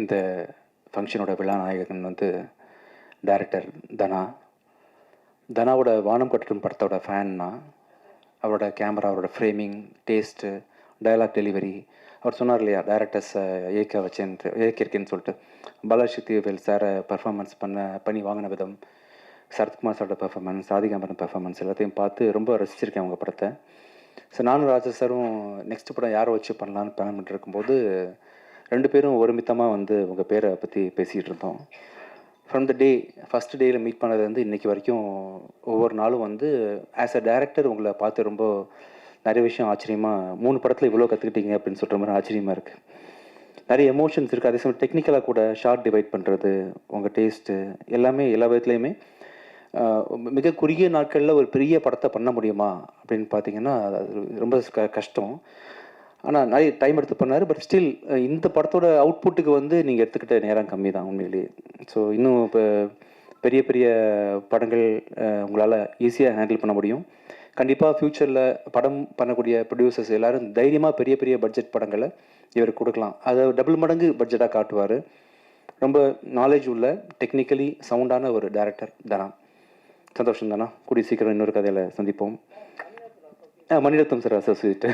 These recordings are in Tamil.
இந்த ஃபங்க்ஷனோட விழா நாயகன் வந்து டைரக்டர் தனா. தனாவோட வானம் கட்டட்டும் படத்தோட ஃபேன்னா அவரோட கேமரா, அவரோட ஃப்ரேமிங், டேஸ்ட்டு, டயலாக் டெலிவரி. அவர் சொன்னார் இல்லையா, டேரக்டர்ஸை இயக்கியிருக்கேன்னு சொல்லிட்டு. பாலாசக்திவேல் சாரை பர்ஃபார்மன்ஸ் பண்ணி வாங்கின விதம், சரத்குமார் சாரோட பர்ஃபார்மன்ஸ், ஆதிகாம்பரன் பர்ஃபார்மன்ஸ் எல்லாத்தையும் பார்த்து ரொம்ப ரசிச்சிருக்கேன் அவங்க படத்தை. ஸோ நானும் ராஜா சாரும் நெக்ஸ்ட் படம் யாரை வச்சு பண்ணலான்னு பிளான் பண்ணிட்டு இருக்கும்போது 2 பேரும் ஒருமித்தமாக வந்து உங்கள் பேரை பற்றி பேசிகிட்டு இருந்தோம். ஃப்ரம் த டே, ஃபஸ்ட் டேயில் மீட் பண்ணது வந்து இன்றைக்கி வரைக்கும் ஒவ்வொரு நாளும் வந்து ஆஸ் அ டைரக்டர் உங்களை பார்த்து ரொம்ப நிறைய விஷயம் ஆச்சரியமாக, 3 படத்தில் இவ்வளோ கற்றுக்கிட்டீங்க அப்படின்னு சொல்கிற மாதிரி ஆச்சரியமாக இருக்குது. நிறைய எமோஷன்ஸ் இருக்குது. அதே சமயம் டெக்னிக்கலாக கூட ஷார்ட் டிவைட் பண்ணுறது, உங்கள் டேஸ்ட்டு எல்லாமே எல்லா விதத்துலேயுமே மிக குறுகிய நாட்களில் ஒரு பெரிய படத்தை பண்ண முடியுமா அப்படின்னு பார்த்தீங்கன்னா அது ரொம்ப கஷ்டம். ஆனால் நிறைய டைம் எடுத்து பண்ணார். பட் ஸ்டில் இந்த படத்தோட அவுட்புட்டுக்கு வந்து நீங்கள் எடுத்துக்கிட்ட நேரம் கம்மி தான் உண்மையிலேயே. ஸோ இன்னும் இப்போ பெரிய பெரிய படங்கள் உங்களால் ஈஸியாக ஹேண்டில் பண்ண முடியும். கண்டிப்பாக ஃப்யூச்சரில் படம் பண்ணக்கூடிய ப்ரொடியூசர்ஸ் எல்லோரும் தைரியமாக பெரிய பெரிய பட்ஜெட் படங்களை இவருக்கு கொடுக்கலாம். அதை டபுள் மடங்கு பட்ஜெட்டாக காட்டுவார். ரொம்ப நாலேஜ் உள்ள, டெக்னிக்கலி சவுண்டான ஒரு டைரக்டர் தனா. சந்தோஷம் தானா. கூடிய சீக்கிரம் இன்னொரு கதையில் சந்திப்போம். Mani Ratnam sir associate.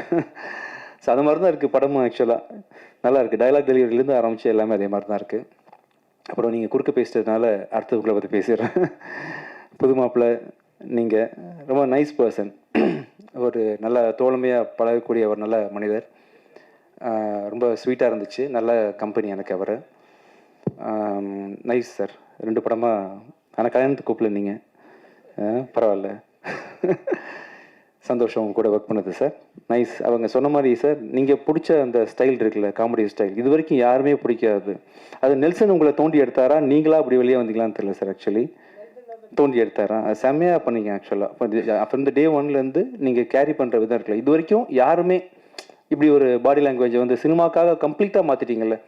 ஸோ அது மாதிரி தான் இருக்குது படமும். ஆக்சுவலாக நல்லா இருக்குது. டயலாக் டெலிவரியிலேருந்து ஆரம்பித்து எல்லாமே அதே மாதிரி தான் இருக்குது. அப்புறம் நீங்கள் குறுக்க பேசுறதுனால அடுத்த உங்களை பற்றி பேசிடுறேன். புது மாப்பிள்ளை, நீங்கள் ரொம்ப நைஸ் பர்சன். ஒரு நல்ல தோழமையாக பழகக்கூடிய ஒரு நல்ல மனிதர். ரொம்ப ஸ்வீட்டாக இருந்துச்சு. நல்ல கம்பெனி எனக்கு அவர். Nice sir. 2 படமாக ஆனால் கல்யாணத்துக்கு கூப்பிடல நீங்கள். பரவாயில்ல. சந்தோஷம் கூட ஒர்க் பண்ணது சார். நைஸ். அவங்க சொன்ன மாதிரி சார், நீங்கள் பிடிச்ச அந்த ஸ்டைல் இருக்குல்ல, காமெடி ஸ்டைல், இது வரைக்கும் யாருமே பிடிக்காது. அது நெல்சன் உங்களை தோண்டி எடுத்தாரா, நீங்களா அப்படி வெளியே வந்தீங்களான்னு தெரியல சார். ஆக்சுவலி தோண்டி எடுத்தாரா, அது செம்மையாக பண்ணீங்க. ஆக்சுவலாக ஃப்ரம் த டே 1லேருந்து நீங்கள் கேரி பண்ணுற விதம் இருக்குல்ல, இது வரைக்கும் யாருமே இப்படி ஒரு பாடி லாங்குவேஜை வந்து சினிமாக்காக கம்ப்ளீட்டாக மாற்றிட்டீங்கல்ல.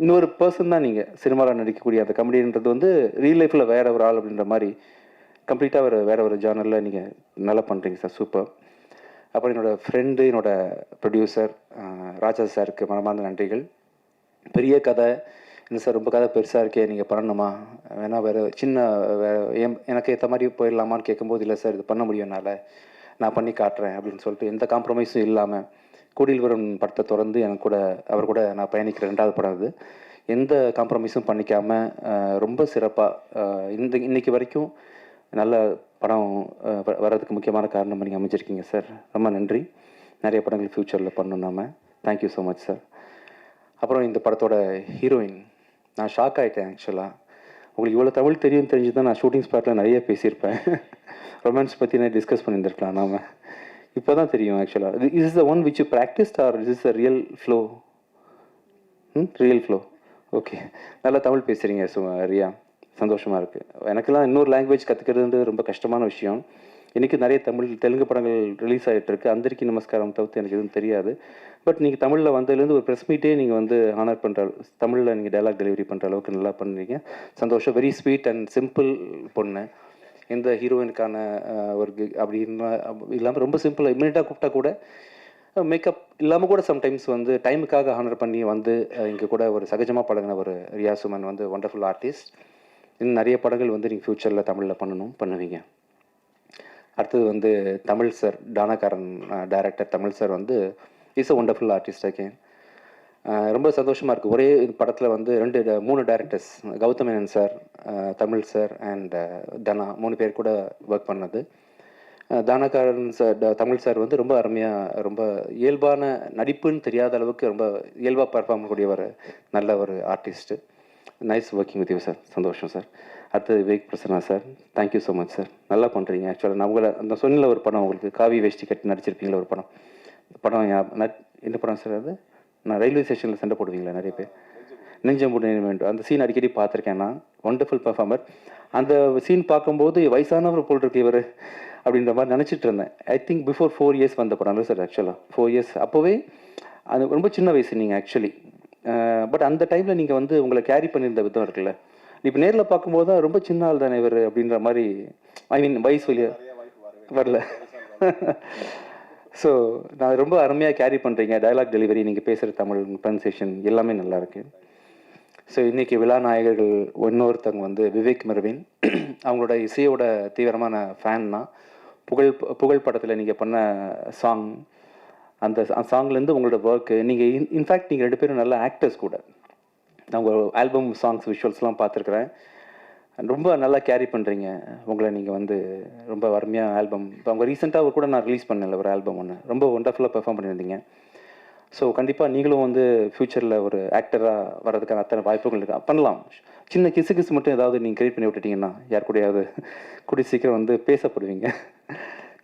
இன்னொரு பர்சன் தான் நீங்கள் சினிமாவில் நடிக்கக்கூடிய அந்த கமெடின்றது வந்து ரியல் லைஃப்பில் வேற ஒரு ஆள் அப்படின்ற மாதிரி கம்ப்ளீட்டாக வேறு ஒரு ஜானரில் நீங்கள் நல்லா பண்ணுறீங்க சார். சூப்பர். அப்புறம் என்னோடய ஃப்ரெண்டு, என்னோடய ப்ரொடியூசர் ராஜா சாருக்கு மனமார்ந்த நன்றிகள். பெரிய கதை இல்லை சார், ரொம்ப கதை பெருசாக இருக்கே, நீங்கள் பண்ணணுமா, வேணால் வேறு சின்ன எனக்கு ஏற்ற மாதிரி போயிடலாமான்னு கேட்கும்போது, இல்லை சார் இது பண்ண முடியும் என்னால், நான் பண்ணி காட்டுறேன் அப்படின்னு சொல்லிட்டு எந்த காம்ப்ரமைஸும் இல்லாமல் கூடியில் வரும் படத்தை தொடர்ந்து எனக்கு கூட அவர் கூட நான் பயணிக்கிற 2வது படம் அது. எந்த காம்ப்ரமைஸும் பண்ணிக்காமல் ரொம்ப சிறப்பாக இன்னைக்கு வரைக்கும் நல்ல படம் வர்றதுக்கு முக்கியமான காரணம் நீங்கள் அமைச்சிருக்கீங்க சார். ரொம்ப நன்றி. நிறைய படங்கள் ஃப்யூச்சரில் பண்ணணும் நாம. Thank you so much sir. அப்புறம் இந்த படத்தோட ஹீரோயின், நான் ஷாக் ஆகிட்டேன். ஆக்சுவலாக உங்களுக்கு இவ்வளோ தமிழ் தெரிஞ்சு தான் நான் ஷூட்டிங் ஸ்பாட்டில் நிறைய பேசியிருப்பேன். ரொமான்ஸ் பற்றி நான் டிஸ்கஸ் பண்ணியிருந்திருக்கலாம் நாம். இப்போ தான் தெரியும் ஆக்சுவலாக. Is the one which you practised or is a real flow? Real flow. Okay. நல்லா தமிழ் பேசுகிறீங்க ரியா. சந்தோஷமாக இருக்குது. எனக்கெல்லாம் இன்னொரு லாங்குவேஜ் கற்றுக்கிறதுன்றது ரொம்ப கஷ்டமான விஷயம். இன்றைக்கி நிறைய தெலுங்கு படங்கள் ரிலீஸ் ஆகிட்டு இருக்குது. அந்தரிக்கி நமஸ்காரம் தவிர்த்து எனக்கு எதுவும் தெரியாது. பட் நீங்கள் தமிழில் வந்ததுலேருந்து ஒரு ப்ரெஸ் மீட்டே நீங்கள் வந்து ஆனர் பண்ணுற, தமிழில் நீங்கள் டைலாக் டெலிவரி பண்ணுற அளவுக்கு நல்லா பண்ணுறீங்க. சந்தோஷம். வெரி ஸ்வீட் அண்ட் சிம்பிள் பொண்ணு. எந்த ஹீரோயினுக்கான ஒரு அப்படி இல்லாமல் ரொம்ப சிம்பிளாக இம்மிடியட்டாக கூப்பிட்டா கூட மேக்கப் இல்லாமல் கூட சம்டைம்ஸ் வந்து டைமுக்காக ஆனர் பண்ணி வந்து இங்கே கூட ஒரு சகஜமாக பழகின ஒரு ரியா சுமன் வந்து ஒண்டர்ஃபுல் ஆர்டிஸ்ட். இன்னும் நிறைய படங்கள் வந்து நீங்கள் ஃப்யூச்சரில் தமிழில் பண்ணுவீங்க. அடுத்தது வந்து Tamil sir, Taanakkaran director Tamil sir வந்து is a wonderful artist again. ரொம்ப சந்தோஷமாக இருக்குது. ஒரே படத்தில் வந்து 3 directors, Gautham Menon sir, Tamil sir and Dhana 3 பேர் கூட ஒர்க் பண்ணது. தானாக்காரன் சார், தமிழ் சார் வந்து ரொம்ப அருமையாக, ரொம்ப இயல்பான, நடிப்புன்னு தெரியாத அளவுக்கு ரொம்ப இயல்பாக பர்ஃபார்ம் பண்ணக்கூடிய ஒரு நல்ல ஒரு artist. Nice working with you sir. சந்தோஷம் சார். அடுத்தது Vivek Prasanna sir. Thank you so much sir. நல்லா பண்ணுறீங்க. ஆக்சுவலாக நான் உங்களை அந்த சொன்னில ஒரு படம், உங்களுக்கு காவி வேஷ்டி கட்டி நடிச்சிருப்பீங்களா ஒரு படம். படம் என்ன படம் சார் அது? நான் ரயில்வே ஸ்டேஷனில் சண்டை போடுவீங்களா நிறைய பேர், நெஞ்சம்புடி வேண்டும். அந்த சீன் அடிக்கடி பார்த்துருக்கேன் நான். Wonderful performer. அந்த சீன் பார்க்கும்போது வயசானவர் போல் இருக்கு இவர் அப்படின்ற மாதிரி நினச்சிட்டு இருந்தேன். ஐ திங்க் பிஃபோர் 4 இயர்ஸ் வந்த படம் இல்லை சார். ஆக்சுவலாக 4 இயர்ஸ். அப்போவே அது ரொம்ப சின்ன வயசு நீங்கள் ஆக்சுவலி. பட் அந்த டைமில் நீங்கள் வந்து உங்களை கேரி பண்ணியிருந்த விதம் இருக்குல்ல, இப்போ நேரில் பார்க்கும்போது தான் ரொம்ப சின்ன ஆள் தானே இவர் அப்படின்ற மாதிரி, ஐ மீன் வயசு வழியாக வரல. ஸோ நான் ரொம்ப அருமையாக கேரி பண்ணுறீங்க. டயலாக் டெலிவரி, நீங்கள் பேசுகிற தமிழ் ப்ரொனன்சியேஷன் எல்லாமே நல்லாயிருக்கு. ஸோ இன்றைக்கி விழா நாயகர்கள் இன்னொருத்தவங்க வந்து விவேக் மெர்வின். அவங்களோட இசையோட தீவிரமான ஃபேன் தான். புகழ் படத்தில் நீங்கள் பண்ண சாங், அந்த சாங்லேருந்து உங்களோட ஒர்க்கு, நீங்கள் இன்ஃபேக்ட் நீங்கள் 2 பேரும் நல்ல ஆக்டர்ஸ் கூட. நான் உங்கள் ஆல்பம் சாங்ஸ் விஷுவல்ஸ்லாம் பார்த்துருக்குறேன். ரொம்ப நல்லா கேரி பண்ணுறீங்க உங்களை. நீங்கள் வந்து ரொம்ப அருமையாக ஆல்பம், இப்போ அவங்க ரீசெண்டாக கூட நான் ரிலீஸ் பண்ணல ஒரு ஆல்பம் ஒன்று, ரொம்ப ஒண்டர்ஃபுல்லாக பெர்ஃபார்ம் பண்ணியிருந்தீங்க. ஸோ கண்டிப்பாக நீங்களும் வந்து ஃப்யூச்சரில் ஒரு ஆக்டராக வர்றதுக்கான அத்தனை வாய்ப்புகள் இருக்கா பண்ணலாம். சின்ன கிசு மட்டும் ஏதாவது நீங்கள் கிரியேட் பண்ணி விட்டுட்டீங்கன்னா யார் கூடயாவது கூடிய சீக்கிரம் வந்து பேசப்படுவீங்க.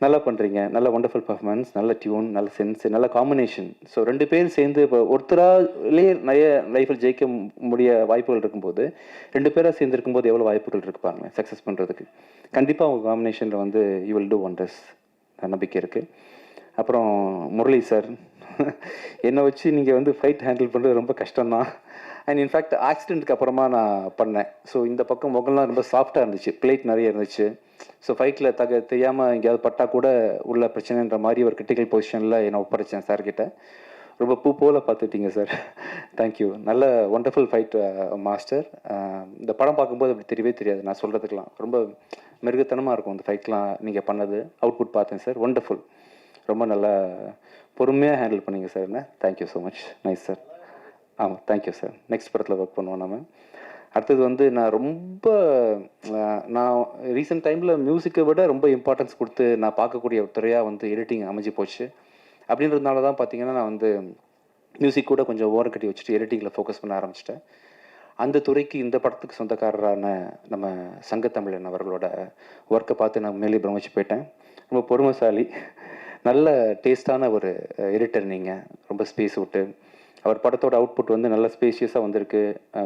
நல்லா பண்ணுறீங்க, நல்ல ஒண்டர்ஃபுல் பர்ஃபார்மன்ஸ், நல்ல டியூன், நல்ல சென்ஸ், நல்ல காம்பினேஷன். ஸோ 2 பேர் சேர்ந்து இப்போ ஒருத்தராலே நிறைய லைஃப்பில் ஜெயிக்க வாய்ப்புகள் இருக்கும்போது 2 பேராக சேர்ந்து இருக்கும்போது எவ்வளோ வாய்ப்புகள் இருக்கு பாருங்க சக்ஸஸ் பண்ணுறதுக்கு. கண்டிப்பாக உங்கள் காம்பினேஷனில் வந்து யூ வில் டூ ஒண்டர்ஸ், நம்பிக்கை இருக்குது. அப்புறம் முரளி சார், என்னை வச்சு நீங்கள் வந்து ஃபைட் ஹேண்டில் பண்ணுறது ரொம்ப கஷ்டம்தான். அண்ட் இன்ஃபேக்ட் ஆக்சிடென்ட்டுக்கு அப்புறமா நான் பண்ணேன். ஸோ இந்த பக்கம் முகம்லாம் ரொம்ப சாஃப்டாக இருந்துச்சு, பிளேட் நிறைய இருந்துச்சு. ஸோ ஃபைட்டில் தெரியாமல் எங்கேயாவது பட்டால் கூட உள்ள பிரச்சனைன்ற மாதிரி ஒரு கிரிட்டிக்கல் பொசிஷனில் என்னை ஒப்படைச்சேன் சார்கிட்ட. ரொம்ப பூ போல் பார்த்துட்டீங்க சார். தேங்க்யூ. நல்ல ஒண்டர்ஃபுல் ஃபைட் மாஸ்டர். இந்த படம் பார்க்கும்போது அப்படி தெரியவே தெரியாது, நான் சொல்கிறதுக்கெலாம் ரொம்ப மிருகத்தனமாக இருக்கும் அந்த ஃபைட்லாம். நீங்கள் பண்ணது அவுட்புட் பார்த்தேன் சார், ஒண்டர்ஃபுல். ரொம்ப நல்லா பொறுமையாக ஹேண்டில் பண்ணிங்க சார். என்ன thank you so much. Nice sir. ஆமாம், தேங்க்யூ சார். நெக்ஸ்ட் படத்தில் ஒர்க் பண்ணுவோம் நம்ம. அடுத்தது வந்து நான் ரீசெண்ட் டைமில் மியூசிக்கை விட ரொம்ப இம்பார்ட்டன்ஸ் கொடுத்து நான் பார்க்கக்கூடிய ஒரு துறையாக வந்து எடிட்டிங் அமைஞ்சு போச்சு. அப்படின்றதுனால தான் பார்த்தீங்கன்னா நான் வந்து மியூசிக் கூட கொஞ்சம் ஓரம் கட்டி வச்சுட்டு எடிட்டிங்கில் ஃபோக்கஸ் பண்ண ஆரம்பிச்சிட்டேன். அந்த துறைக்கு இந்த படத்துக்கு சொந்தக்காரரான நம்ம சங்கத்தமிழன் அவர்களோட ஒர்க்கை பார்த்து நான் மேலே பிரமிச்சு போயிட்டேன். ரொம்ப பொறுமைசாலி, நல்ல டேஸ்டான ஒரு எடிட்டர் நீங்கள். ரொம்ப ஸ்பேஸ் விட்டு அவர் படத்தோட அவுட்புட் வந்து நல்ல ஸ்பேஷியஸாக வந்திருக்கு,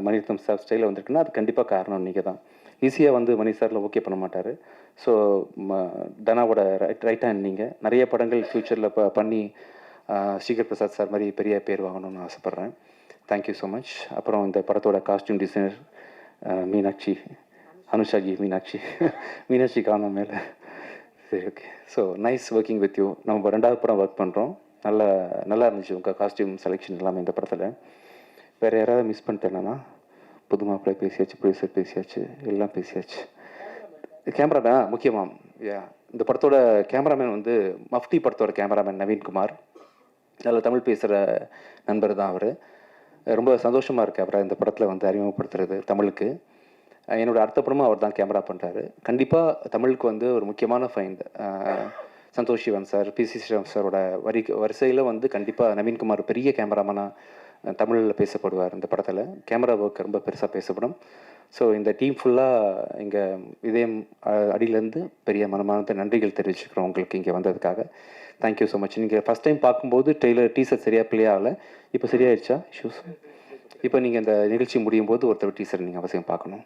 மணிரத்னம் சார் ஸ்டைலில் வந்திருக்குன்னா அது கண்டிப்பாக காரணம் நீங்கள் தான். ஈஸியாக வந்து மணி சாரில் ஓகே பண்ண மாட்டார். ஸோ தனாவோட ரைட் ஹேண்ட் நீங்கள். நிறைய படங்கள் ஃப்யூச்சரில் பண்ணி ஸ்ரீகர் பிரசாத் சார் மாதிரி பெரிய பேர் வாங்கணும்னு ஆசைப்பட்றேன். Thank you so much. அப்புறம் இந்த படத்தோட காஸ்டியூம் டிசைனர் மீனாட்சி, அனுஷாஜி மீனாட்சி காணும் மேலே. சரி, okay. So nice working with you. நம்ம 2வது படம் ஒர்க் பண்ணுறோம். நல்லா இருந்துச்சு உங்கள் காஸ்டியூம் செலெக்ஷன் எல்லாமே இந்த படத்தில். வேறு யாராவது மிஸ் பண்ணிட்டேன்னா? புது மாப்பிள்ளை பேசியாச்சு, ப்ரொடியூசர் பேசியாச்சு, எல்லாம் பேசியாச்சு. கேமராமேன் முக்கியமாக இந்த படத்தோட கேமராமேன் வந்து மஃப்டி படத்தோட கேமராமேன் நவீன்குமார். நல்ல தமிழ் பேசுகிற நண்பர் தான் அவர். ரொம்ப சந்தோஷமாக இருக்குது அவரை இந்த படத்தில் வந்து அறிமுகப்படுத்துறது தமிழுக்கு. என்னோடய அடுத்த படமும் அவர் தான் கேமரா பண்ணுறாரு. கண்டிப்பாக தமிழுக்கு வந்து ஒரு முக்கியமான ஃபைண்ட் சந்தோஷ் சிவன் சார், பிசி ஸ்ரீராம் சாரோட வரிசையில் வந்து கண்டிப்பாக நவீன்குமார் பெரிய கேமராமேனாக தமிழில் பேசப்படுவார். இந்த படத்தில் கேமரா ஒர்க் ரொம்ப பெருசாக பேசப்படும். ஸோ இந்த டீம் ஃபுல்லாக இங்கே இதயம் அடியிலேருந்து பெரிய மனமார்ந்த நன்றிகள் தெரிவிச்சுக்கிறோம் உங்களுக்கு இங்கே வந்ததுக்காக. Thank you so much. நீங்கள் ஃபஸ்ட் டைம் பார்க்கும்போது டீசர் சரியாக ப்ளே ஆகலை, இப்போ சரியாயிடுச்சா இஷ்யூஸ்? இப்போ நீங்கள் இந்த நிகழ்ச்சி முடியும் போது ஒருத்தர் டீசர் நீங்கள் அவசியம் பார்க்கணும்.